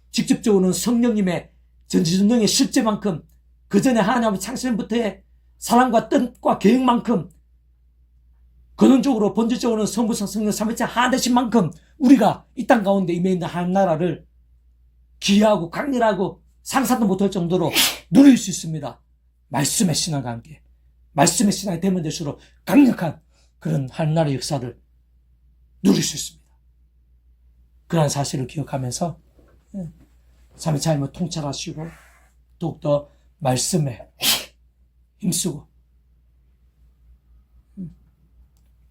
직접적으로는 성령님의 전지전능의 실제만큼, 그 전에 하나님 창세전부터의 사랑과 뜻과 계획만큼, 근원적으로 본질적으로는 성부, 성령, 삼위일체 하나 되신 만큼 우리가 이 땅 가운데 임해 있는 하나님 나라를 기이하고 강렬하고 상상도 못할 정도로 누릴 수 있습니다. 말씀의 신앙과 함께. 말씀의 신앙이 되면 될수록 강력한 그런 하나님의 역사를 누릴 수 있습니다. 그러한 사실을 기억하면서 3일차 하나님을 통찰하시고 더욱더 말씀에 힘쓰고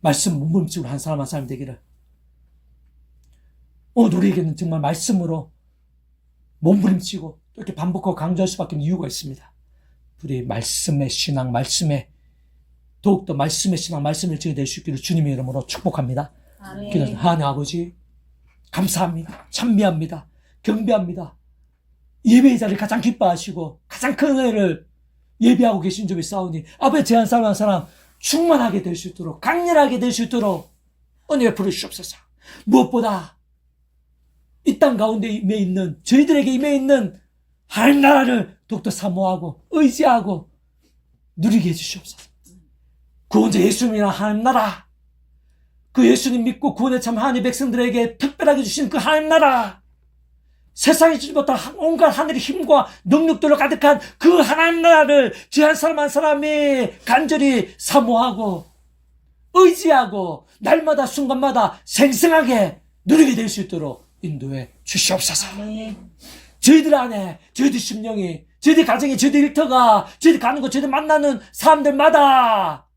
말씀 몸부림치고 한 사람 한 사람 되기를. 오늘 우리에게는 정말 말씀으로 몸부림치고 또 이렇게 반복하고 강조할 수밖에 없는 이유가 있습니다. 우리 말씀의 신앙, 말씀의 더욱더 말씀의 신앙, 말씀을 지게 될 수 있기를 주님의 이름으로 축복합니다. 기도합니다. 하나님 아버지 감사합니다. 찬미합니다. 경배합니다. 예배의 자리를 가장 기뻐하시고 가장 큰 은혜를 예배하고 계신 점이 싸우니 아버지 제한 사람 한 사람 충만하게 될 수 있도록 강렬하게 될 수 있도록 은혜 베풀어 주시옵소서. 무엇보다 이 땅 가운데 임해 있는 저희들에게 임해 있는 하나님 나라를 더욱더 사모하고 의지하고 누리게 해주시옵소서. 구원자 예수님이나 하나님 나라, 그 예수님 믿고 구원에 참 하나님 백성들에게 특별하게 주신 그 하나님 나라, 세상에 주지 못한 온갖 하늘의 힘과 능력들로 가득한 그 하나님 나라를 저 한 사람 한 사람이 간절히 사모하고 의지하고 날마다 순간마다 생생하게 누리게 될 수 있도록 인도해 주시옵소서. 저희들 안에 저희들 심령이 저희들 가정이 저희들 일터가 저희들 가는 곳 저희들 만나는 사람들마다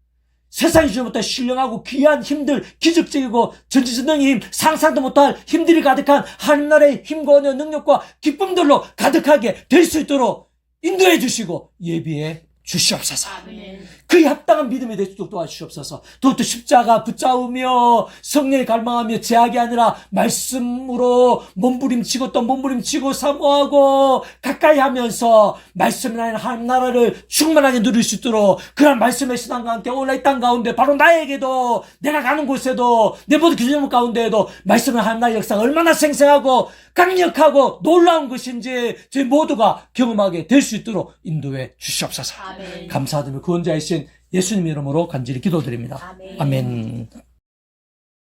세상이 주지 못할 신령하고 귀한 힘들, 기적적이고 전지전능의 힘, 상상도 못할 힘들이 가득한 하나님 나라의 힘과 은혜, 능력과 기쁨들로 가득하게 될 수 있도록 인도해 주시고 예비해 주시옵소서. 그에 합당한 믿음이 될 수 있도록 도와주시옵소서. 더욱더 십자가 붙잡으며 성령을 갈망하며 제약이 아니라 말씀으로 몸부림치고 또 몸부림치고 사모하고 가까이 하면서 말씀이 아닌 하나님 나라를 충만하게 누릴 수 있도록 그런 말씀의 신앙과 함께 오늘 이 땅 가운데 바로 나에게도 내가 가는 곳에도 내 모든 기준점 가운데에도 말씀의 하나님 나라의 역사가 얼마나 생생하고 강력하고 놀라운 것인지 저희 모두가 경험하게 될 수 있도록 인도해 주시옵소서. 감사드리며 구원자이신 예수님 이름으로 간절히 기도드립니다. 아멘.